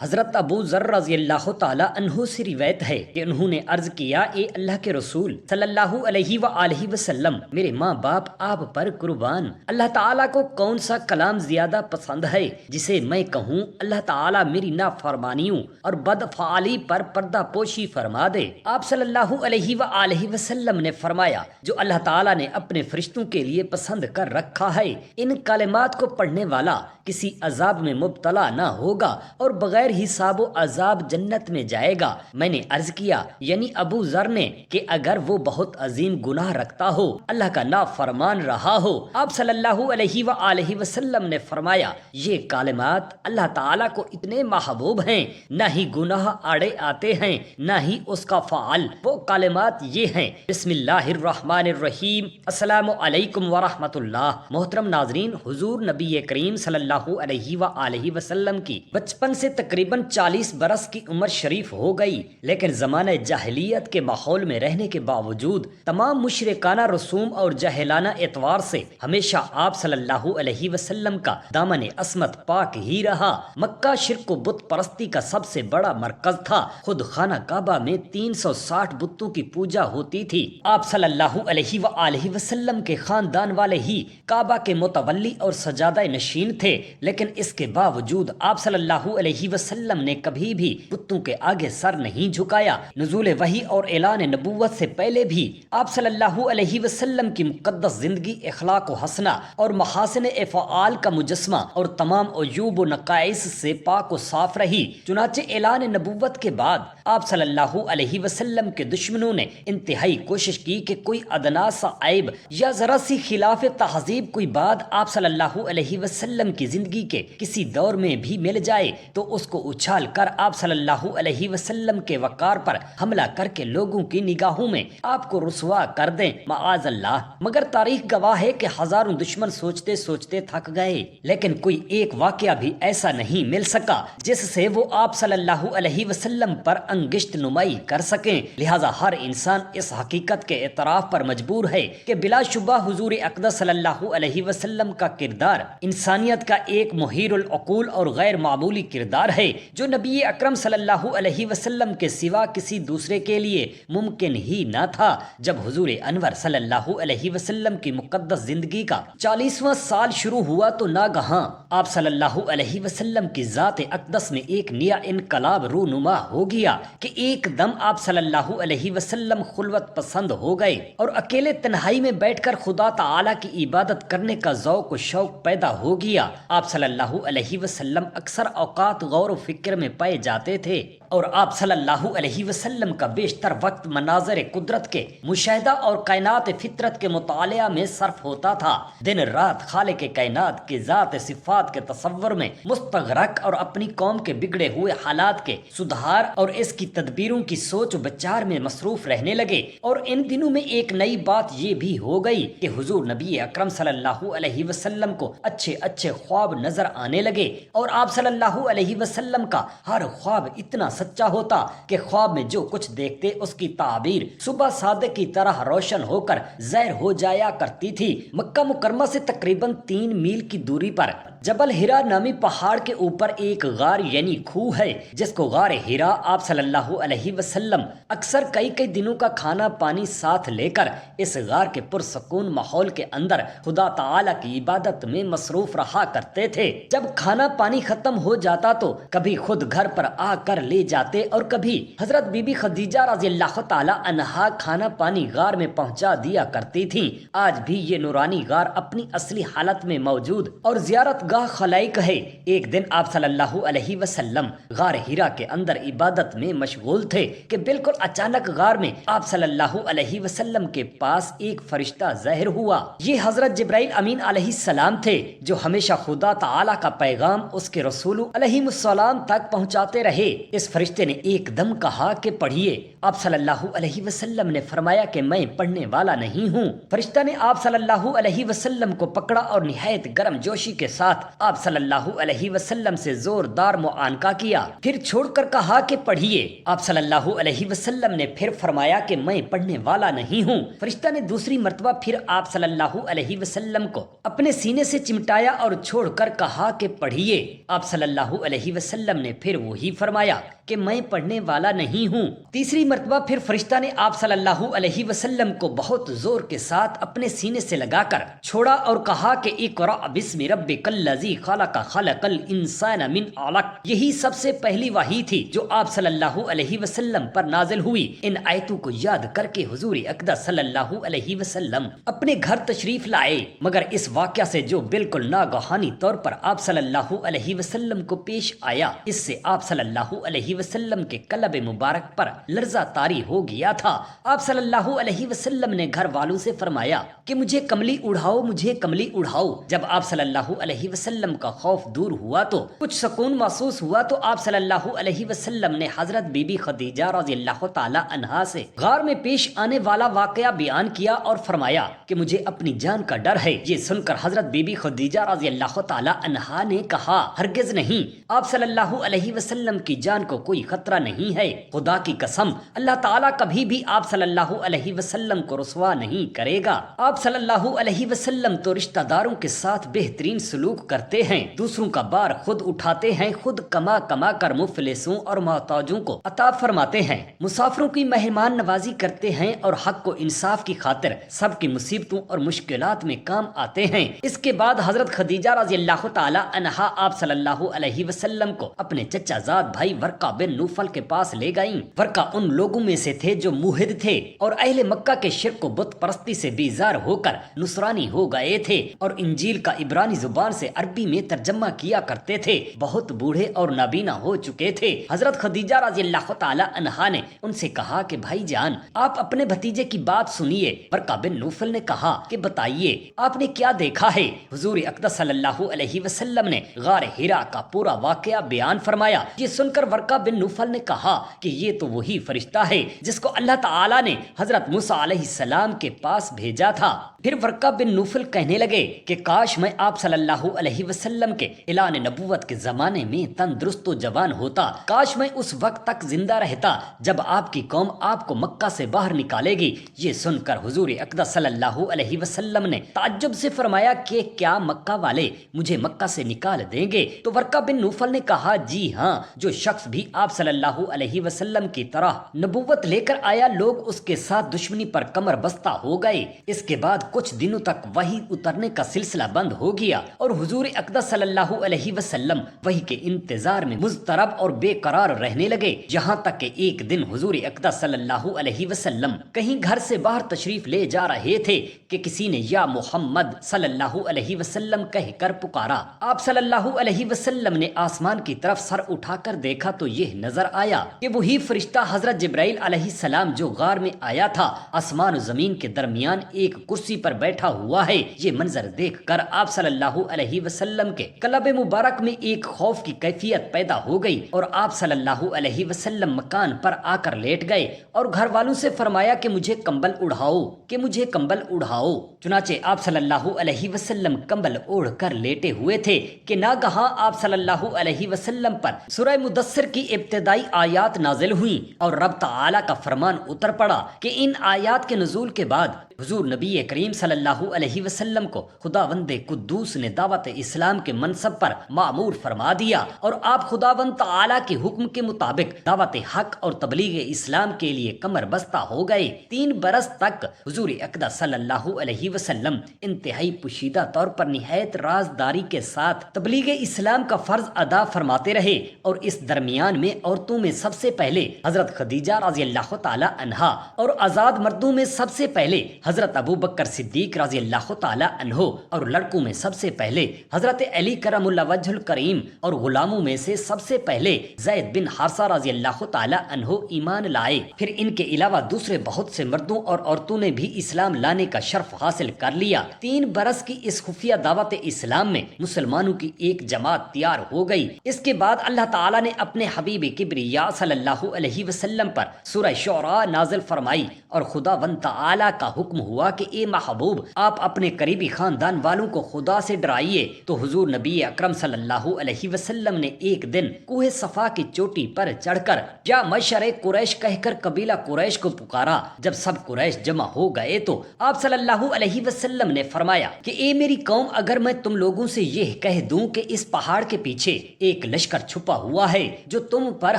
حضرت ابو ذر رضی اللہ تعالی عنہ سے روایت ہے کہ انہوں نے عرض کیا، اے اللہ کے رسول صلی اللہ علیہ وآلہ وسلم، میرے ماں باپ آپ پر قربان، اللہ تعالیٰ کو کون سا کلام زیادہ پسند ہے جسے میں کہوں اللہ تعالیٰ میری نافرمانیوں اور بدفعالی پر پردہ پوشی فرما دے؟ آپ صلی اللہ علیہ وآلہ وسلم نے فرمایا، جو اللہ تعالیٰ نے اپنے فرشتوں کے لیے پسند کر رکھا ہے، ان کلمات کو پڑھنے والا کسی عذاب میں مبتلا نہ ہوگا اور بغیر حساب و عذاب جنت میں جائے گا۔ میں نے عرض کیا، یعنی ابو ذر نے، کہ اگر وہ بہت عظیم گناہ رکھتا ہو، اللہ کا نافرمان رہا ہو؟ آپ صلی اللہ علیہ وآلہ وسلم نے فرمایا، یہ کلمات اللہ تعالیٰ کو اتنے محبوب ہیں، نہ ہی گناہ آڑے آتے ہیں نہ ہی اس کا فعل۔ وہ کلمات یہ ہیں: بسم اللہ الرحمن الرحیم، السلام علیکم ورحمۃ اللہ۔ محترم ناظرین، حضور نبی کریم صلی اللہ علیہ وآلہ وسلم کی بچپن سے تقریباً 40 برس کی عمر شریف ہو گئی، لیکن زمانہ جاہلیت کے ماحول میں رہنے کے باوجود تمام مشرکانہ رسوم اور جاہلانہ اعتبار سے ہمیشہ آپ صلی اللہ علیہ وسلم کا دامن عصمت پاک ہی رہا۔ مکہ شرک و بت پرستی کا سب سے بڑا مرکز تھا۔ خود خانہ کعبہ میں 360 بتوں کی پوجا ہوتی تھی۔ آپ صلی اللہ علیہ وآلہ وسلم کے خاندان والے ہی کعبہ کے متولی اور سجادہ نشین تھے، لیکن اس کے باوجود آپ صلی اللہ علیہ وسلم نے کبھی بھی بتوں کے آگے سر نہیں جھکایا۔ نزول وحی اور اعلان نبوت سے پہلے بھی آپ صلی اللہ علیہ وسلم کی مقدس زندگی اخلاق و حسنہ اور محاسن افعال کا مجسمہ اور تمام عیوب و نقائص سے پاک و صاف رہی۔ چنانچہ اعلان نبوت کے بعد آپ صلی اللہ علیہ وسلم کے دشمنوں نے انتہائی کوشش کی کہ کوئی ادنا سا عیب یا ذرا سی خلاف تہذیب کوئی بات آپ صلی اللہ علیہ وسلم کی زندگی کے کسی دور میں بھی مل جائے تو اس کو اچھال کر آپ صلی اللہ علیہ وسلم کے وقار پر حملہ کر کے لوگوں کی نگاہوں میں آپ کو رسوا کر دیں، معاذ اللہ۔ مگر تاریخ گواہ ہے کہ ہزاروں دشمن سوچتے سوچتے تھک گئے، لیکن کوئی ایک واقعہ بھی ایسا نہیں مل سکا جس سے وہ آپ صلی اللہ علیہ وسلم پر انگشت نمائی کر سکیں۔ لہذا ہر انسان اس حقیقت کے اعتراف پر مجبور ہے کہ بلا شبہ حضور اقدس صلی اللہ علیہ وسلم کا کردار انسانیت کا ایک محیر العقول اور غیر معمولی کردار ہے، جو نبی اکرم صلی اللہ علیہ وسلم کے سوا کسی دوسرے کے لیے ممکن ہی نہ تھا۔ جب حضور انور صلی اللہ علیہ وسلم کی مقدس زندگی کا 40واں سال شروع ہوا تو ناگہاں آپ صلی اللہ علیہ وسلم کی ذات اقدس میں ایک نیا انقلاب رونما ہو گیا کہ ایک دم آپ صلی اللہ علیہ وسلم خلوت پسند ہو گئے اور اکیلے تنہائی میں بیٹھ کر خدا تعالی کی عبادت کرنے کا ذوق و شوق پیدا ہو گیا۔ آپ صلی اللہ علیہ وسلم اکثر اوقات غور و فکر میں پائے جاتے تھے اور آپ صلی اللہ علیہ وسلم کا بیشتر وقت مناظر قدرت کے مشاہدہ اور کائنات فطرت کے مطالعہ میں صرف ہوتا تھا۔ دن رات خالق کائنات کی ذات صفات کے تصور میں مستغرق اور اپنی قوم کے بگڑے ہوئے حالات کے سدھار اور اس کی تدبیروں کی سوچ و بچار میں مصروف رہنے لگے۔ اور ان دنوں میں ایک نئی بات یہ بھی ہو گئی کہ حضور نبی اکرم صلی اللہ علیہ وسلم کو اچھے اچھے خواب نظر آنے لگے اور آپ صلی اللہ علیہ وسلم کا ہر خواب اتنا سچا ہوتا کہ خواب میں جو کچھ دیکھتے اس کی تعبیر صبح صادق کی طرح روشن ہو کر ظاہر ہو جایا کرتی تھی۔ مکہ مکرمہ سے تقریباً 3 میل کی دوری پر جبل ہرا نامی پہاڑ کے اوپر ایک غار یعنی کھوہ ہے، جس کو غار ہرا آپ صلی اللہ علیہ وسلم اکثر کئی دنوں کا کھانا پانی ساتھ لے کر اس غار کے پرسکون ماحول کے اندر خدا تعالی کی عبادت میں مصروف رہا کرتے تھے۔ جب کھانا پانی ختم ہو جاتا تو کبھی خود گھر پر آ کر لے جاتے اور کبھی حضرت بی بی خدیجہ رضی اللہ تعالی عنہا کھانا پانی غار میں پہنچا دیا کرتی تھیں۔ آج بھی یہ نورانی غار اپنی اصلی حالت میں موجود اور زیارت گاہ خلائق ہے۔ ایک دن آپ صلی اللہ علیہ وسلم غار ہرا کے اندر عبادت میں مشغول تھے کہ بالکل اچانک غار میں آپ صلی اللہ علیہ وسلم کے پاس ایک فرشتہ ظاہر ہوا۔ یہ حضرت جبرائیل امین علیہ السلام تھے، جو ہمیشہ خدا تعالی کا پیغام اس کے رسولوں علیہ السلام تک پہنچاتے رہے۔ اس فرشتے نے ایک دم کہا کہ پڑھیے۔ آپ صلی اللہ علیہ وسلم نے فرمایا کہ میں پڑھنے والا نہیں ہوں۔ فرشتہ نے آپ صلی اللہ علیہ وسلم کو پکڑا اور نہایت گرم جوشی کے ساتھ آپ صلی اللہ علیہ وسلم سے زوردار معانقہ کیا، پھر چھوڑ کر کہا کہ پڑھیے۔ آپ صلی اللہ علیہ وسلم نے پھر فرمایا کہ میں پڑھنے والا نہیں ہوں۔ فرشتہ نے دوسری مرتبہ پھر آپ صلی اللہ علیہ وسلم کو اپنے سینے سے چمٹایا اور چھوڑ کر کہا کہ پڑھیے۔ آپ صلی اللہ علیہ وسلم نے پھر وہی فرمایا کہ میں پڑھنے والا نہیں ہوں۔ تیسری مرتبہ پھر فرشتہ نے آپ صلی اللہ علیہ وسلم کو بہت زور کے ساتھ اپنے سینے سے لگا کر چھوڑا اور کہا کہ اقرأ بسم ربک الذی خلق خلق الانسان من علق۔ یہی سب سے پہلی وحی تھی جو آپ صلی اللہ علیہ وسلم پر نازل ہوئی۔ ان آیتوں کو یاد کر کے حضور اقدس صلی اللہ علیہ وسلم اپنے گھر تشریف لائے، مگر اس واقعہ سے جو بالکل ناگہانی طور پر آپ صلی اللہ علیہ وسلم کو پیش آیا، اس سے آپ صلی اللہ علیہ وسلم کے قلب مبارک پر لرزہ طاری ہو گیا تھا۔ آپ صلی اللہ علیہ وسلم نے گھر والوں سے فرمایا کہ مجھے کملی اڑھاؤ، مجھے کملی اڑھاؤ۔ جب آپ صلی اللہ علیہ وسلم کا خوف دور ہوا تو کچھ سکون محسوس ہوا تو آپ صلی اللہ علیہ وسلم نے حضرت بی بی خدیجہ رضی اللہ تعالی عنہا سے غار میں پیش آنے والا واقعہ بیان کیا اور فرمایا کہ مجھے اپنی جان کا ڈر ہے۔ یہ سن کر حضرت بی بی خدیجہ رضی اللہ تعالی عنہا نے کہا، ہرگز نہیں، آپ صلی اللہ علیہ وسلم کی جان کو کوئی خطرہ نہیں ہے۔ خدا کی قسم، اللہ تعالیٰ کبھی بھی آپ صلی اللہ علیہ وسلم کو رسوا نہیں کرے گا۔ آپ صلی اللہ علیہ وسلم تو رشتہ داروں کے ساتھ بہترین سلوک کرتے ہیں، دوسروں کا بار خود اٹھاتے ہیں، خود کما کما کر مفلسوں اور محتاجوں کو عطا فرماتے ہیں، مسافروں کی مہمان نوازی کرتے ہیں اور حق و انصاف کی خاطر سب کی مصیبتوں اور مشکلات میں کام آتے ہیں۔ اس کے بعد حضرت خدیجہ رضی اللہ تعالی عنہا آپ صلی اللہ علیہ وسلم کو اپنے چچا زاد بھائی ورقہ بن نوفل کے پاس لے گئیں۔ ورقہ ان لوگوں میں سے تھے جو موحد تھے اور اہل مکہ کے شرک و بت پرستی سے بیزار ہو کر نصرانی ہو گئے تھے اور انجیل کا عبرانی زبان سے عربی میں ترجمہ کیا کرتے تھے، بہت بوڑھے اور نابینا ہو چکے تھے۔ حضرت خدیجہ رضی اللہ تعالی عنہا نے ان سے کہا کہ بھائی جان، آپ اپنے بھتیجے کی بات سنیے۔ ورقہ بن نوفل نے کہا کہ بتائیے، آپ نے کیا دیکھا ہے؟ حضور اقدس صلی اللہ علیہ وسلم نے غار ہرا کا پورا واقعہ بیان فرمایا۔ یہ سن کر ورقہ بن نوفل نے کہا کہ یہ تو وہی فرشتہ ہے جس کو اللہ تعالی نے حضرت موسیٰ علیہ السلام کے پاس بھیجا تھا۔ پھر ورقہ بن نوفل کہنے لگے کہ کاش میں آپ صلی اللہ علیہ وسلم کے اعلان نبوت کے زمانے میں تندرست و جوان ہوتا، کاش میں اس وقت تک زندہ رہتا جب آپ کی قوم آپ کو مکہ سے باہر نکالے گی۔ یہ سن کر حضور اقدس صلی اللہ علیہ وسلم نے تعجب سے فرمایا کہ کیا مکہ والے مجھے مکہ سے نکال دیں گے؟ تو ورقہ بن نوفل نے کہا جی ہاں، جو شخص بھی آپ صلی اللہ علیہ وسلم کی طرح نبوت لے کر آیا، لوگ اس کے ساتھ دشمنی پر کمر بستہ ہو گئے۔ اس کے بعد کچھ دنوں تک وحی اترنے کا سلسلہ بند ہو گیا اور حضور اقدس صلی اللہ علیہ وسلم وحی کے انتظار میں مضطرب اور بے قرار رہنے لگے، جہاں تک کہ ایک دن حضور اقدس صلی اللہ علیہ وسلم کہیں گھر سے باہر تشریف لے جا رہے تھے کہ کسی نے یا محمد صلی اللہ علیہ وسلم کہہ کر پکارا۔ آپ صلی اللہ علیہ وسلم نے آسمان کی طرف سر اٹھا کر دیکھا تو یہ نظر آیا کہ وہی فرشتہ حضرت جبرائیل علیہ السلام جو غار میں آیا تھا، آسمان و زمین کے درمیان ایک کرسی پر بیٹھا ہوا ہے۔ یہ منظر دیکھ کر آپ صلی اللہ علیہ وسلم کے قلب مبارک میں ایک خوف کی کیفیت پیدا ہو گئی اور آپ صلی اللہ علیہ وسلم مکان پر آ کر لیٹ گئے اور گھر والوں سے فرمایا کہ مجھے کمبل اڑھاؤ، کہ مجھے کمبل اڑھاؤ۔ چنانچہ آپ صلی اللہ علیہ وسلم کمبل اوڑھ کر لیٹے ہوئے تھے کہ ناگہاں آپ صلی اللہ علیہ وسلم پر سورہ مدثر کی ابتدائی آیات نازل ہوئیں اور رب تعالی کا فرمان اتر پڑا کہ ان آیات کے نزول کے بعد حضور نبی کریم صلی اللہ علیہ وسلم کو خداوند قدوس نے دعوت اسلام کے منصب پر مامور فرما دیا اور آپ خداوند تعالی کے حکم کے مطابق دعوت حق اور تبلیغ اسلام کے لیے کمر بستہ ہو گئے۔ 3 برس تک حضور اقدس صلی اللہ علیہ وسلم انتہائی پوشیدہ طور پر نہایت رازداری کے ساتھ تبلیغ اسلام کا فرض ادا فرماتے رہے اور اس درمیان میں عورتوں میں سب سے پہلے حضرت خدیجہ رضی اللہ تعالی عنہا اور آزاد مردوں میں سب سے پہلے حضرت ابو بکر صدیق رضی اللہ تعالی عنہ اور لڑکوں میں سب سے پہلے حضرت علی کرم اللہ وجہ الکریم اور غلاموں میں سے سب سے پہلے زید بن حارثہ رضی اللہ تعالی عنہ ایمان لائے۔ پھر ان کے علاوہ دوسرے بہت سے مردوں اور عورتوں نے بھی اسلام لانے کا شرف حاصل کر لیا۔ 3 برس کی اس خفیہ دعوت اسلام میں مسلمانوں کی ایک جماعت تیار ہو گئی۔ اس کے بعد اللہ تعالیٰ نے اپنے حبیب کبریا صلی اللہ علیہ وسلم پر سورہ شعراء نازل فرمائی اور خداوند تعالیٰ کا حکم ہوا کہ اے محبوب آپ اپنے قریبی خاندان والوں کو خدا سے ڈرائیے۔ تو حضور نبی اکرم صلی اللہ علیہ وسلم نے ایک دن کوہ صفا کی چوٹی پر چڑھ کر یا معشر قریش کہہ کر قبیلہ قریش کو پکارا۔ جب سب قریش جمع ہو گئے تو آپ صلی اللہ علیہ وسلم نے فرمایا کہ اے میری قوم، اگر میں تم لوگوں سے یہ کہہ دوں کہ اس پہاڑ کے پیچھے ایک لشکر چھپا ہوا ہے جو تم پر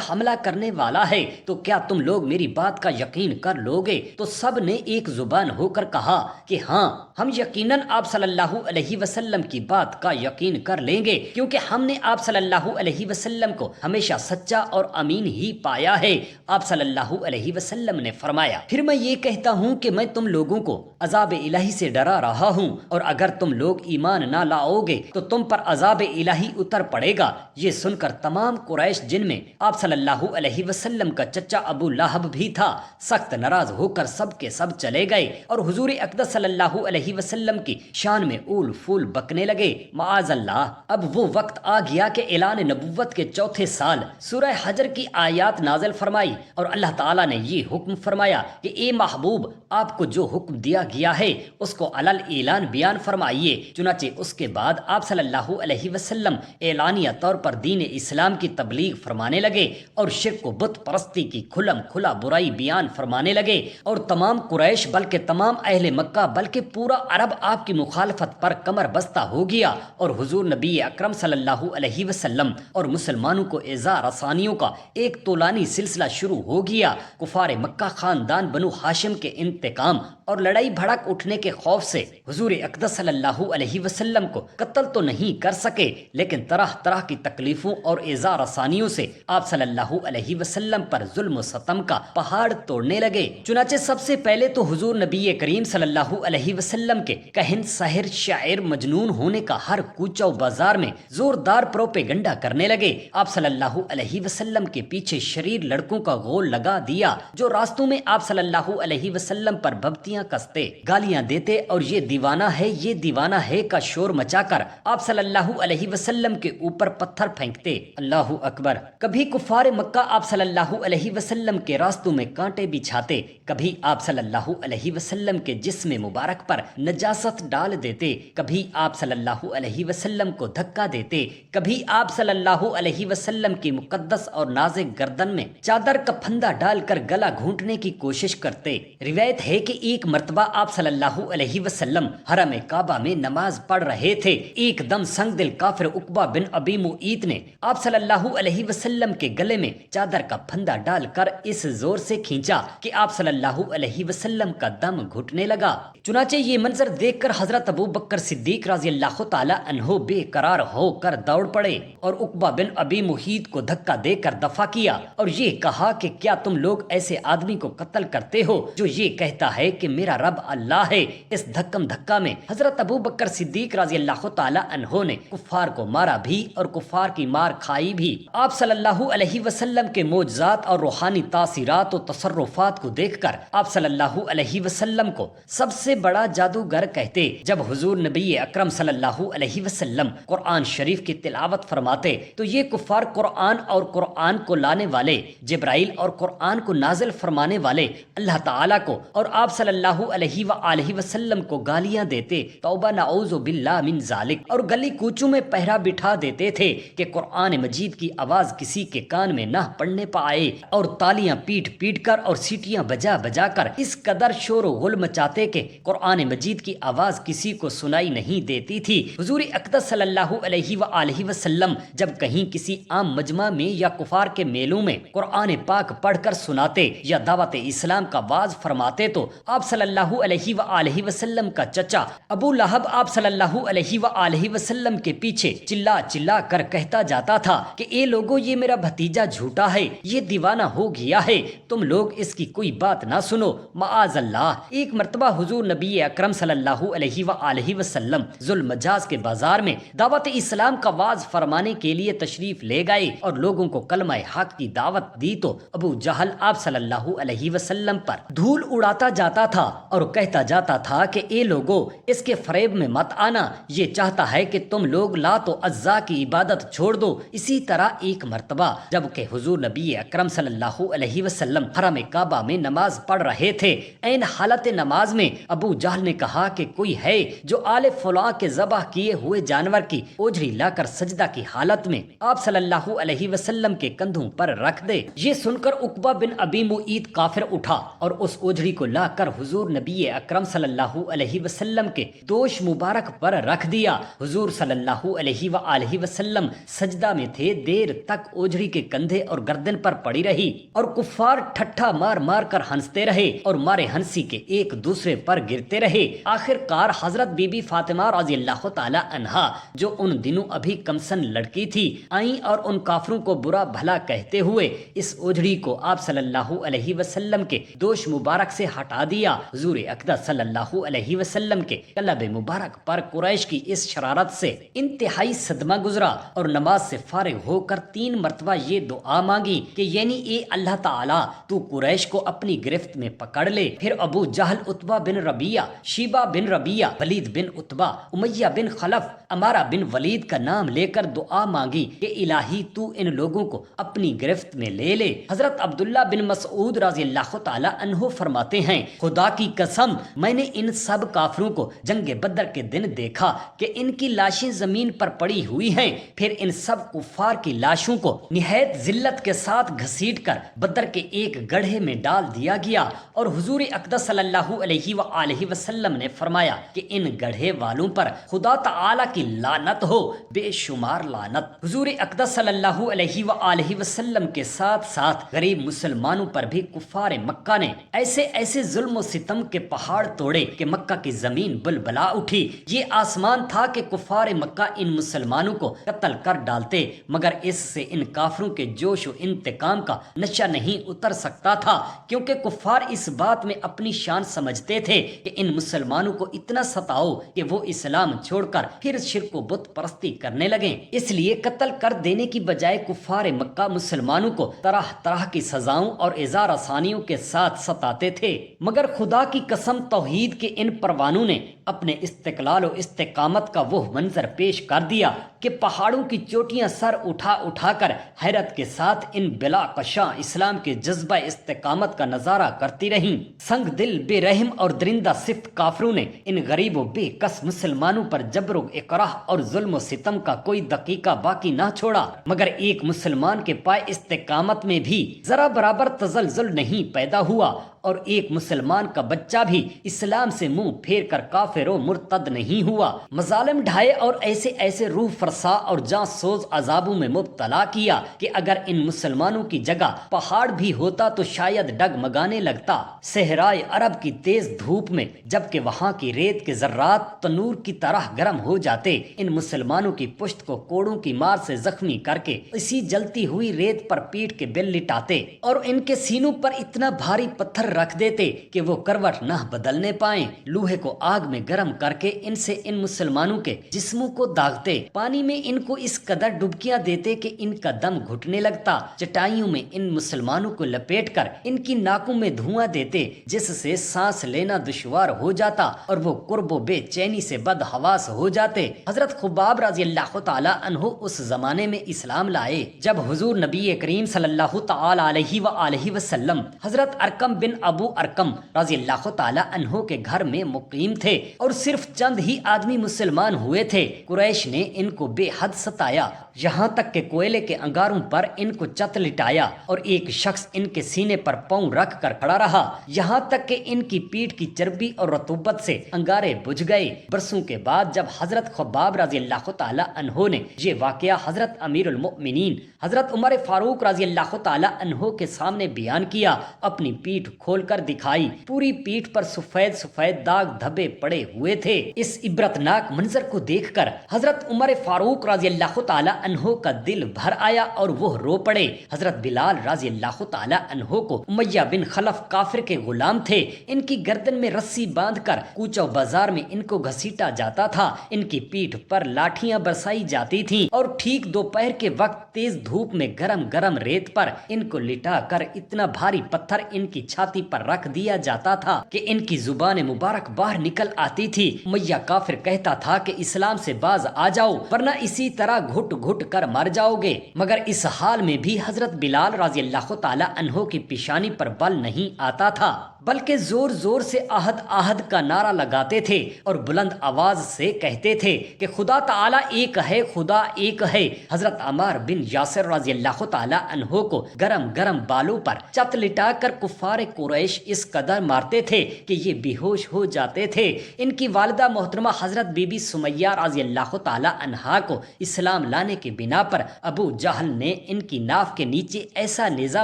حملہ کرنے والا ہے تو کیا تم لوگ میری بات کا یقین کر لوگے؟ تو سب نے ایک زبان ہو کر کہا کہ ہاں، ہم یقیناً آپ صلی اللہ علیہ وسلم کی بات کا یقین کر لیں گے، کیونکہ ہم نے آپ صلی اللہ علیہ وسلم کو ہمیشہ سچا اور امین ہی پایا ہے۔ آپ صلی اللہ علیہ وسلم نے فرمایا پھر میں یہ کہتا ہوں کہ میں تم لوگوں کو عذاب الہی سے ڈرا رہا ہوں، اور اگر تم لوگ ایمان نہ لاؤ گے تو تم پر عذاب الہی اتر پڑے گا۔ یہ سن کر تمام قریش، جن میں آپ صلی اللہ علیہ وسلم کا چچا ابو لہب بھی تھا، سخت ناراض ہو کر سب کے سب چلے گئے اور حضور اقدس صلی اللہ علیہ وسلم کی شان میں اول پھول بکنے لگے۔ معاذ اللہ، اب وہ وقت آ گیا کہ اعلان نبوت کے چوتھے سال سورہ حجر کی آیات نازل فرمائی اور اللہ تعالیٰ نے یہ حکم فرمایا کہ اے محبوب، آپ کو جو حکم دیا گیا ہے اس کو علل اعلان بیان فرمائیے۔ چنانچہ اس کے بعد آپ صلی اللہ علیہ وسلم اعلانیہ طور پر دین اسلام کی تبلیغ فرمانے لگے اور شرک و بت پرستی کی کھلم کھلا برائی بیان فرمانے لگے، اور تمام قریش بلکہ تمام اہل مکہ بلکہ پورا عرب آپ کی مخالفت پر کمر بستہ ہو گیا، اور حضور نبی اکرم صلی اللہ علیہ وسلم اور مسلمانوں کو ایذا رسانیوں کا ایک طولانی سلسلہ شروع ہو گیا۔ کفار مکہ خاندان بنو ہاشم کے انتقام اور لڑائی بھڑک اٹھنے کے خوف سے حضور اقدس صلی اللہ علیہ وسلم کو قتل تو نہیں کر سکے، لیکن طرح طرح کی تکلیفوں اور ایذا رسانیوں سے آپ صلی اللہ علیہ وسلم پر ظلم و ستم کا پہاڑ توڑنے لگے۔ چنانچہ سب سے پہلے تو حضور نبی کریم صلی اللہ علیہ وسلم کے کہن، ساحر، شاعر، مجنون ہونے کا ہر کوچہ و بازار میں زوردار پروپیگنڈا کرنے لگے۔ آپ صلی اللہ علیہ وسلم کے پیچھے شریر لڑکوں کا غول لگا دیا جو راستوں میں آپ صلی اللہ علیہ وسلم پر بھبتیاں کستے، گالیاں دیتے اور یہ دیوانہ ہے، یہ دیوانہ ہے کا شور مچا کر آپ صلی اللہ علیہ وسلم کے اوپر پتھر پھینکتے۔ اللہ اکبر! کبھی کفار مکہ آپ صلی اللہ علیہ وسلم کے راستوں میں کانٹے بچھاتے، کبھی آپ صلی اللہ علیہ وسلم کے جسم مبارک پر نجاست ڈال دیتے، کبھی آپ صلی اللہ علیہ وسلم کو دھکا دیتے، کبھی آپ صلی اللہ علیہ وسلم کی مقدس اور نازک گردن میں چادر کا پھندا ڈال کر گلا گھونٹنے کی کوشش کرتے۔ روایت ہے کہ ایک مرتبہ آپ صلی اللہ علیہ وسلم حرم کعبہ میں نماز پڑھ رہے تھے، ایک دم سنگ دل کافر عقبہ بن ابی معیط نے آپ صلی اللہ علیہ وسلم کے گلے میں چادر کا پھندا ڈال کر اس زور سے کھینچا کہ آپ صلی اللہ علیہ وسلم کا دم گھٹنے لگا۔ چنانچہ یہ منظر دیکھ کر حضرت ابو بکر صدیق رضی اللہ تعالی عنہ بے قرار ہو کر دوڑ پڑے اور عقبہ بن ابی معیط کو دھکا دے کر دفع کیا اور یہ کہا کہ کیا تم لوگ ایسے آدمی کو قتل کرتے ہو جو یہ کہتا ہے کہ میرا رب اللہ ہے؟ اس دھکم دھکا میں حضرت ابو بکر صدیق رضی اللہ تعالی عنہ نے کفار کو مارا بھی اور کفار کی مار کھائی بھی۔ آپ صلی اللہ علیہ وسلم کے معجزات اور روحانی تاثیرات و تصرفات کو دیکھ کر آپ صلی اللہ علیہ وسلم کو سب سے بڑا جادوگر کہتے۔ جب حضور نبی اکرم صلی اللہ علیہ وسلم قرآن شریف کی تلاوت فرماتے تو یہ کفار قرآن اور قرآن کو لانے والے جبرائیل اور قرآن کو نازل فرمانے والے اللہ تعالیٰ کو اور آپ صلی اللہ علیہ وآلہ وسلم کو گالیاں دیتے، توبہ نعوذ باللہ من ذالک، اور گلی کوچوں میں پہرا بٹھا دیتے تھے کہ قرآن مجید کی آواز کسی کے کان میں نہ پڑنے پائے، اور تالیاں پیٹ پیٹ کر اور سیٹیاں بجا بجا کر اس قدر شور و غل مچاتے کہ قرآن مجید کی آواز کسی کو سنائی نہیں دیتی تھی۔ حضور اقدس صلی اللہ علیہ وآلہ وسلم جب کہیں کسی عام مجمع میں یا کفار کے میلوں میں قرآن پاک پڑھ کر سناتے یا دعوت اسلام کا واز فرماتے تو آپ صلی صلی اللہ علیہ وآلہ وسلم کا چچا ابو لہب آپ صلی اللہ علیہ وآلہ وسلم کے پیچھے چلا چلا کر کہتا جاتا تھا کہ اے لوگو، یہ میرا بھتیجا جھوٹا ہے، یہ دیوانہ ہو گیا ہے، تم لوگ اس کی کوئی بات نہ سنو۔ معاذ اللہ۔ ایک مرتبہ حضور نبی اکرم صلی اللہ علیہ وآلہ وسلم ذوالمجاز کے بازار میں دعوت اسلام کا واز فرمانے کے لیے تشریف لے گئے اور لوگوں کو کلمہ حق کی دعوت دی تو ابو جہل آپ صلی اللہ علیہ وسلم پر دھول اڑاتا جاتا تھا اور کہتا جاتا تھا کہ اے لوگو، اس کے فریب میں مت آنا، یہ چاہتا ہے کہ تم لوگ لات و عزا کی عبادت چھوڑ دو۔ اسی طرح ایک مرتبہ جب کہ حضور نبی اکرم صلی اللہ علیہ وسلم حرم کعبہ میں نماز پڑھ رہے تھے، عین حالت نماز میں ابو جہل نے کہا کہ کوئی ہے جو آل فلاں کے ذبح کیے ہوئے جانور کی اوجھڑی لا کر سجدہ کی حالت میں آپ صلی اللہ علیہ وسلم کے کندھوں پر رکھ دے۔ یہ سن کر عقبہ بن ابی معیط کافر اٹھا اور اس اوجھڑی کو لا کر حضور نبی اکرم صلی اللہ علیہ وسلم کے دوش مبارک پر رکھ دیا۔ حضور صلی اللہ علیہ وآلہ وسلم سجدہ میں تھے، دیر تک اوجھڑی کے کندھے اور گردن پر پڑی رہی اور کفار ٹھٹھا مار مار کر ہنستے رہے اور مارے ہنسی کے ایک دوسرے پر گرتے رہے۔ آخر کار حضرت بی بی فاطمہ رضی اللہ تعالی عنہا، جو ان دنوں ابھی کمسن لڑکی تھی، آئیں اور ان کافروں کو برا بھلا کہتے ہوئے اس اوجھڑی کو آپ صلی اللہ علیہ وسلم کے دوش مبارک سے ہٹا دیا۔ حضور اقدس صلی اللہ علیہ وسلم کے قلب مبارک پر قریش کی اس شرارت سے انتہائی صدمہ گزرا اور نماز سے فارغ ہو کر 3 مرتبہ یہ دعا مانگی کہ یعنی اے اللہ تعالی، تو قریش کو اپنی گرفت میں پکڑ لے۔ پھر ابو جہل، عتبہ بن ربیعہ، شیبہ بن ربیعہ، ولید بن عتبہ، امیہ بن خلف، امارہ بن ولید کا نام لے کر دعا مانگی کہ الہی تو ان لوگوں کو اپنی گرفت میں لے لے۔ حضرت عبداللہ بن مسعود رضی اللہ تعالی عنہ فرماتے ہیں، خدا کی قسم میں نے ان سب کافروں کو جنگ بدر کے دن دیکھا کہ ان کی لاشیں زمین پر پڑی ہوئی ہیں، پھر ان سب کفار کی لاشوں کو نہایت ذلت کے ساتھ گھسیٹ کر بدر کے ایک گڑھے میں ڈال دیا گیا اور حضور اقدس صلی اللہ علیہ وآلہ وسلم نے فرمایا کہ ان گڑھے والوں پر خدا تعالی کی لعنت ہو، بے شمار لعنت۔ حضور اقدس صلی اللہ علیہ وآلہ وسلم کے ساتھ ساتھ غریب مسلمانوں پر بھی کفار مکہ نے ایسے ظلم و ستم کے پہاڑ توڑے کہ مکہ کی زمین بلبلا اٹھی۔ یہ آسمان تھا کہ کفار مکہ ان مسلمانوں کو قتل کر ڈالتے، مگر اس سے ان کافروں کے جوش و انتقام کا نشہ نہیں اتر سکتا تھا، کیونکہ کفار اس بات میں اپنی شان سمجھتے تھے کہ ان مسلمانوں کو اتنا ستاؤ کہ وہ اسلام چھوڑ کر پھر شرک و بت پرستی کرنے لگیں۔ اس لیے قتل کر دینے کی بجائے کفار مکہ مسلمانوں کو طرح طرح کی سزاؤں اور اظہار آسانیوں کے ساتھ ستاتے تھے، مگر خدا کی قسم توحید کے ان پروانوں نے اپنے استقلال و استقامت کا وہ منظر پیش کر دیا کہ پہاڑوں کی چوٹیاں سر اٹھا اٹھا کر حیرت کے ساتھ ان بلا قشاں اسلام کے جذبہ استقامت کا نظارہ کرتی رہیں۔ سنگ دل، بے رحم اور درندہ صفت کافروں نے ان غریب و بے کس مسلمانوں پر جبر و اکراہ اور ظلم و ستم کا کوئی دقیقہ باقی نہ چھوڑا، مگر ایک مسلمان کے پائے استقامت میں بھی ذرا برابر تزلزل نہیں پیدا ہوا اور ایک مسلمان کا بچہ بھی اسلام سے منہ پھیر کر کافر و مرتد نہیں ہوا۔ مظالم ڈھائے اور ایسے روح فرسا اور جاں سوز عذابوں میں مبتلا کیا کہ اگر ان مسلمانوں کی جگہ پہاڑ بھی ہوتا تو شاید ڈگمگانے لگتا۔ صحرائے عرب کی تیز دھوپ میں جبکہ وہاں کی ریت کے ذرات تنور کی طرح گرم ہو جاتے، ان مسلمانوں کی پشت کو کوڑوں کی مار سے زخمی کر کے اسی جلتی ہوئی ریت پر پیٹ کے بل لٹاتے اور ان کے سینوں پر اتنا بھاری پتھر رکھ دیتے کہ وہ کروٹ نہ بدلنے پائیں۔ لوہے کو آگ میں گرم کر کے ان سے ان مسلمانوں کے جسموں کو داغتے، پانی میں ان کو اس قدر ڈبکیاں دیتے کہ ان کا دم گھٹنے لگتا، چٹائیوں میں ان مسلمانوں کو لپیٹ کر ان کی ناکوں میں دھواں دیتے جس سے سانس لینا دشوار ہو جاتا اور وہ قرب و بے چینی سے بدحواس ہو جاتے۔ حضرت خباب رضی اللہ تعالی عنہ اس زمانے میں اسلام لائے جب حضور نبی کریم صلی اللہ تعالی علیہ وآلہ وسلم حضرت ارقم بن ابو ارقم رضی اللہ تعالی عنہ کے گھر میں مقیم تھے اور صرف چند ہی آدمی مسلمان ہوئے تھے۔ قریش نے ان کو بے حد ستایا، یہاں تک کہ کوئلے کے انگاروں پر ان کو چت لٹایا اور ایک شخص ان کے سینے پر پاؤں رکھ کر کھڑا رہا، یہاں تک کہ ان کی پیٹھ کی چربی اور رطوبت سے انگارے بجھ گئے۔ برسوں کے بعد جب حضرت خباب رضی اللہ تعالی عنہ نے یہ واقعہ حضرت امیر المؤمنین حضرت عمر فاروق رضی اللہ تعالی عنہ کے سامنے بیان کیا، اپنی پیٹھ کھول کر دکھائی، پوری پیٹھ پر سفید سفید داغ دھبے پڑے ہوئے تھے۔ اس عبرتناک منظر کو دیکھ کر حضرت عمر فاروق رضی اللہ تعالی عنہ کا دل بھر آیا اور وہ رو پڑے۔ حضرت بلال رضی اللہ تعالی عنہ کو امیہ بن خلف کافر کے غلام تھے، ان کی گردن میں رسی باندھ کر کوچہ و بازار میں ان کو گھسیٹا جاتا تھا، ان کی پیٹھ پر لاٹھیاں برسائی جاتی تھیں اور ٹھیک دوپہر کے وقت تیز دھوپ میں گرم گرم ریت پر ان کو لٹا کر اتنا بھاری پتھر ان کی چھاتی پر رکھ دیا جاتا تھا کہ ان کی زبان مبارک باہر نکل آتی تھی۔ امیہ کافر کہتا تھا کہ اسلام سے باز آ جاؤ ورنہ اسی طرح گھٹ گھٹ کر مر جاؤ گے، مگر اس حال میں بھی حضرت بلال رضی اللہ تعالی عنہ کی پیشانی پر بل نہیں آتا تھا، بلکہ زور زور سے آہد آہد کا نعرہ لگاتے تھے اور بلند آواز سے کہتے تھے کہ خدا تعالی ایک ہے، خدا ایک ہے۔ حضرت عمار بن یاسر رضی اللہ تعالی عنہ کو گرم گرم بالوں پر چت لٹا کر کفار قریش اس قدر مارتے تھے کہ یہ بے ہوش ہو جاتے تھے۔ ان کی والدہ محترمہ حضرت بی بی سمیہ رضی اللہ تعالی عنہا کو اسلام لانے کی بنا پر ابو جہل نے ان کی ناف کے نیچے ایسا نیزہ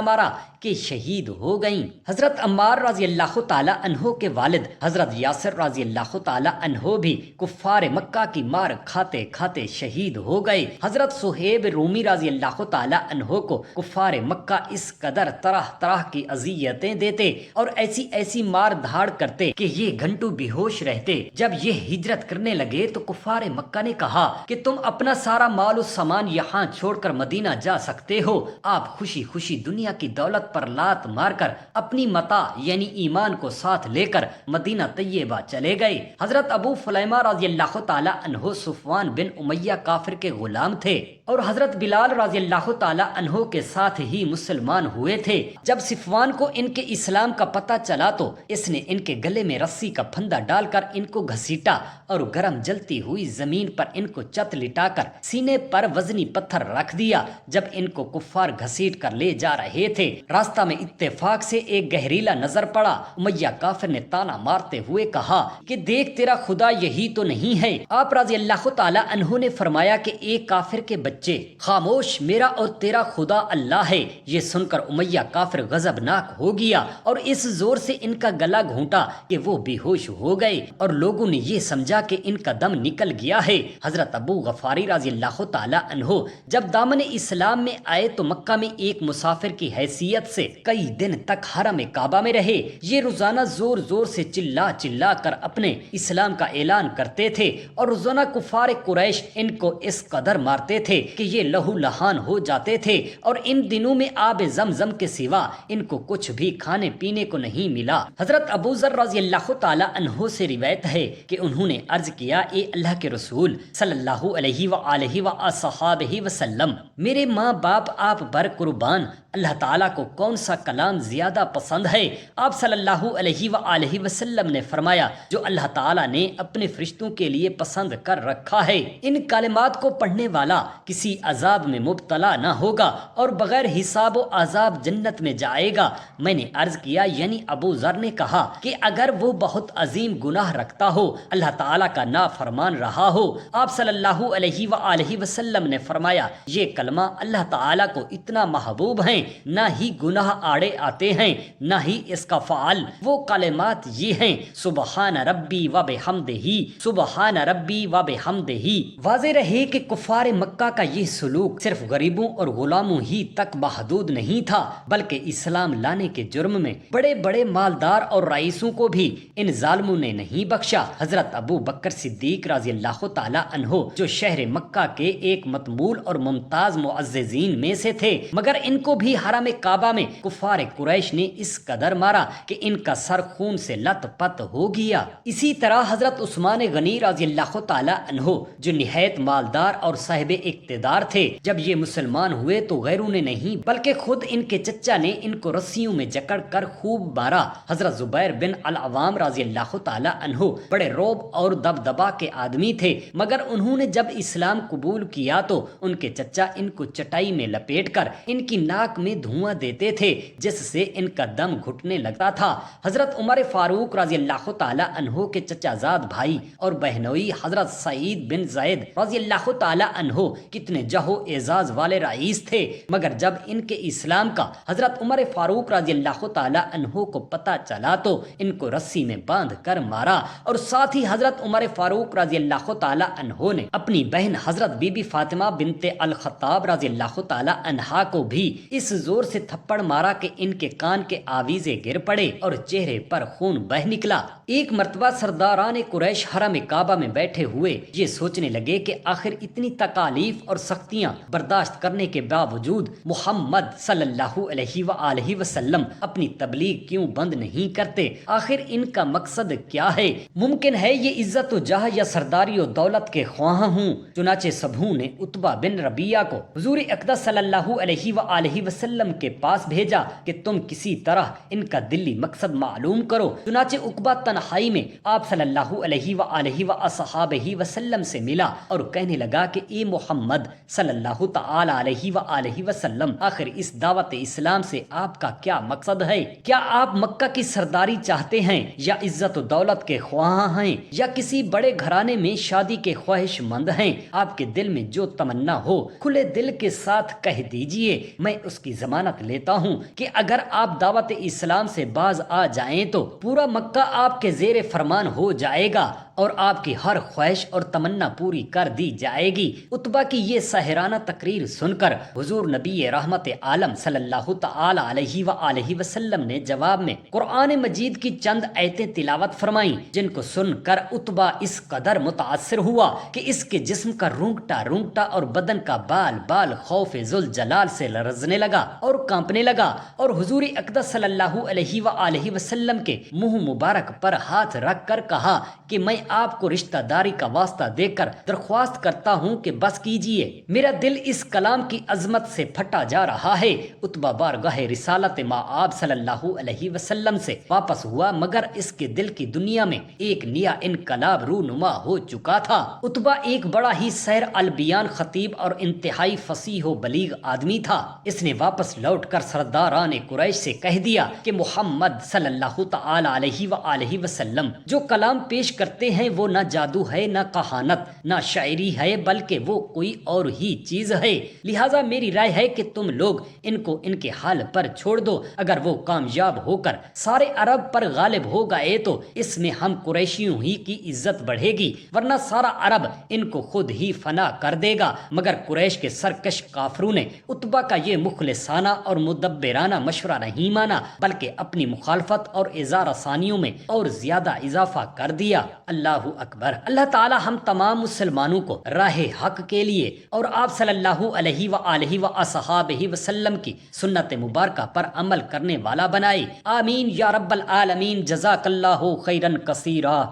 مارا کہ شہید ہو گئیں۔ حضرت عمار رضی اللہ تعالی عنہ کے والد حضرت یاسر رضی اللہ تعالی عنہ بھی کفار مکہ کی مار کھاتے کھاتے شہید ہو گئے۔ حضرت صہیب رومی رضی اللہ تعالی عنہ کو کفار مکہ اس قدر طرح طرح کی اذیتیں دیتے اور ایسی ایسی مار دھاڑ کرتے کہ یہ گھنٹوں بے ہوش رہتے۔ جب یہ ہجرت کرنے لگے تو کفار مکہ نے کہا کہ تم اپنا سارا مال و سامان یہاں چھوڑ کر مدینہ جا سکتے ہو۔ آپ خوشی خوشی دنیا کی دولت پر لات مار کر اپنی متاع یعنی ایمان کو ساتھ لے کر مدینہ طیبہ چلے گئے۔ حضرت ابو فلیمہ رضی اللہ تعالی عنہ صفوان بن امیہ کافر کے غلام تھے اور حضرت بلال رضی اللہ تعالی عنہ کے ساتھ ہی مسلمان ہوئے تھے۔ جب صفوان کو ان کے اسلام کا پتہ چلا تو اس نے ان کے گلے میں رسی کا پھندا ڈال کر ان کو گھسیٹا اور گرم جلتی ہوئی زمین پر ان کو چت لٹا کر سینے پر وزنی پتھر رکھ دیا۔ جب ان کو کفار گھسیٹ کر لے جا رہے تھے، راستہ میں اتفاق سے ایک گہریلا نظر پڑا۔ امیہ کافر نے تانا مارتے ہوئے کہا کہ دیکھ تیرا خدا یہی تو نہیں ہے۔ آپ رضی اللہ تعالی عنہ نے فرمایا کہ ایک کافر کے بچے، خاموش، میرا اور تیرا خدا اللہ ہے۔ یہ سن کر امیہ کافر غضبناک ہو گیا اور اس زور سے ان کا گلا گھونٹا کہ وہ بے ہوش ہو گئے اور لوگوں نے یہ سمجھا کہ ان کا دم نکل گیا ہے۔ حضرت ابو غفاری رضی اللہ تعالی عنہ جب دامن اسلام میں آئے تو مکہ میں ایک مسافر کی حیثیت سے کئی دن تک حرم کعبہ میں رہے۔ یہ روزانہ زور زور سے چلا چلا کر اپنے اسلام کا اعلان کرتے تھے اور روزانہ کفار قریش ان کو اس قدر مارتے تھے کہ یہ لہو لہان ہو جاتے تھے اور ان دنوں میں آب زمزم کے سوا ان کو کچھ بھی کھانے پینے کو نہیں ملا۔ حضرت ابو ذر رضی اللہ تعالی عنہ سے روایت ہے کہ انہوں نے عرض کیا، اے اللہ کے رسول صلی اللہ علیہ وآلہ وصحبہ وسلم، میرے ماں باپ آپ پر قربان، اللہ تعالیٰ کو کون سا کلام زیادہ پسند ہے؟ آپ صلی اللہ علیہ وآلہ وسلم نے فرمایا، جو اللہ تعالیٰ نے اپنے فرشتوں کے لیے پسند کر رکھا ہے۔ ان کلمات کو پڑھنے والا کسی عذاب میں مبتلا نہ ہوگا اور بغیر حساب و عذاب جنت میں جائے گا۔ میں نے عرض کیا، یعنی ابو ذر نے کہا کہ اگر وہ بہت عظیم گناہ رکھتا ہو، اللہ تعالیٰ کا نافرمان رہا ہو؟ آپ صلی اللہ علیہ وآلہ وسلم نے فرمایا، یہ کلمہ اللہ تعالیٰ کو اتنا محبوب ہیں، نہ ہی گناہ آڑے آتے ہیں نہ ہی اس کا فعل۔ وہ کلمات یہ ہیں، سبحان ربی و بحمدہ، سبحان ربی و بحمدہ۔ واضح رہے کہ کفار مکہ کا یہ سلوک صرف غریبوں اور غلاموں ہی تک محدود نہیں تھا، بلکہ اسلام لانے کے جرم میں بڑے بڑے مالدار اور رئیسوں کو بھی ان ظالموں نے نہیں بخشا۔ حضرت ابو بکر صدیق رضی اللہ تعالی عنہ جو شہر مکہ کے ایک متمول اور ممتاز معززین میں سے تھے، مگر ان کو بھی وہیں حرم کعبہ میں کفار قریش نے اس قدر مارا کہ ان کا سر خون سے لت پت ہو گیا۔ اسی طرح حضرت عثمان غنی رضی اللہ تعالی عنہ جو نہایت مالدار اور صاحب اقتدار تھے، جب یہ مسلمان ہوئے تو غیروں نے نہیں بلکہ خود ان کے چچا نے ان کو رسیوں میں جکڑ کر خوب مارا۔ حضرت زبیر بن العوام رضی اللہ تعالی عنہ بڑے روب اور دبدبا کے آدمی تھے، مگر انہوں نے جب اسلام قبول کیا تو ان کے چچا ان کو چٹائی میں لپیٹ کر ان کی ناک میں دھواں دیتے تھے، جس سے ان کا دم گھٹنے لگتا تھا۔ حضرت عمر فاروق رضی اللہ تعالی عنہ کے چچا زاد بھائی اور بہنوئی حضرت سعید بن زید رضی اللہ تعالی عنہ کتنے جہو اعزاز والے رئیس تھے، مگر جب ان کے اسلام کا حضرت عمر فاروق رضی اللہ تعالی عنہ کو پتہ چلا تو ان کو رسی میں باندھ کر مارا، اور ساتھ ہی حضرت عمر فاروق رضی اللہ تعالی عنہ نے اپنی بہن حضرت بی بی فاطمہ بنت الخطاب رضی اللہ تعالی عنہا کو بھی اس زور سے تھپڑ مارا کہ ان کے کان کے آویزے گر پڑے اور چہرے پر خون بہہ نکلا۔ ایک مرتبہ سرداران قریش حرم کعبہ میں بیٹھے ہوئے یہ سوچنے لگے کہ آخر اتنی تکالیف اور سختیاں برداشت کرنے کے باوجود محمد صلی اللہ علیہ وآلہ وسلم اپنی تبلیغ کیوں بند نہیں کرتے؟ آخر ان کا مقصد کیا ہے؟ ممکن ہے یہ عزت و جاہ یا سرداری و دولت کے خواہاں ہوں۔ چنانچہ سبھوں نے عتبہ بن ربیعہ کو حضور اقدس صلی اللہ علیہ وآلہ وسلم کے پاس بھیجا کہ تم کسی طرح ان کا دلی مقصد معلوم کرو۔ چنانچہ عقبہ تنہائی میں آپ صلی اللہ علیہ وآلہ وصحابہ وسلم سے ملا اور کہنے لگا کہ اے محمد صلی اللہ تعالی علیہ وآلہ وسلم، آخر اس دعوت اسلام سے آپ کا کیا مقصد ہے؟ کیا آپ مکہ کی سرداری چاہتے ہیں یا عزت و دولت کے خواہاں ہیں یا کسی بڑے گھرانے میں شادی کے خواہش مند ہیں؟ آپ کے دل میں جو تمنا ہو کھلے دل کے ساتھ کہہ دیجئے، میں اس کی ضمانت لیتا ہوں کہ اگر آپ دعوت اسلام سے باز آ جائیں تو پورا مکہ آپ کے زیر فرمان ہو جائے گا اور آپ کی ہر خواہش اور تمنا پوری کر دی جائے گی۔ عتبہ کی یہ ساحرانہ تقریر سن کر حضور نبی رحمت عالم صلی اللہ تعالی علیہ وآلہ وسلم نے جواب میں قرآن مجید کی چند آیتیں تلاوت فرمائیں، جن کو سن کر عتبہ اس قدر متاثر ہوا کہ اس کے جسم کا رونگٹا اور بدن کا بال بال خوف ذوالجلال سے لرزنے لگا اور کانپنے لگا، اور حضور اقدس صلی اللہ علیہ وآلہ وسلم کے منہ مبارک پر ہاتھ رکھ کر کہا کہ میں آپ کو رشتہ داری کا واسطہ دے کر درخواست کرتا ہوں کہ بس کیجئے، میرا دل اس کلام کی عظمت سے پھٹا جا رہا ہے۔ عتبہ بارگاہ رسالت مآب صلی اللہ علیہ وسلم سے واپس ہوا، مگر اس کے دل کی دنیا میں ایک نیا انقلاب رونما ہو چکا تھا۔ عتبہ ایک بڑا ہی سیر البیان خطیب اور انتہائی فصیح و بلیغ آدمی تھا۔ اس نے واپس لوٹ کر سرداران قریش سے کہہ دیا کہ محمد صلی اللہ تعالی علیہ وآلہ وسلم جو کلام پیش کرتے ہیں وہ نہ جادو ہے، نہ کہانت، نہ شاعری ہے، بلکہ وہ کوئی اور ہی چیز ہے۔ لہٰذا میری رائے ہے کہ تم لوگ ان کو ان کے حال پر چھوڑ دو۔ اگر وہ کامیاب ہو کر سارے عرب پر غالب ہو گئے تو اس میں ہم قریشیوں ہی کی عزت بڑھے گی، ورنہ سارا عرب ان کو خود ہی فنا کر دے گا۔ مگر قریش کے سرکش کافروں نے عتبہ کا یہ مخلصانہ اور مدبرانہ مشورہ نہیں مانا، بلکہ اپنی مخالفت اور اظہار ثانیوں میں اور زیادہ اضافہ کر دیا۔ اللہ اکبر۔ اللہ تعالی ہم تمام مسلمانوں کو راہ حق کے لیے اور آپ صلی اللہ علیہ وآلہ وصحابہ وسلم کی سنت مبارکہ پر عمل کرنے والا بنائے۔ آمین یا رب العالمین۔ جزاک اللہ خیرا کثیرا۔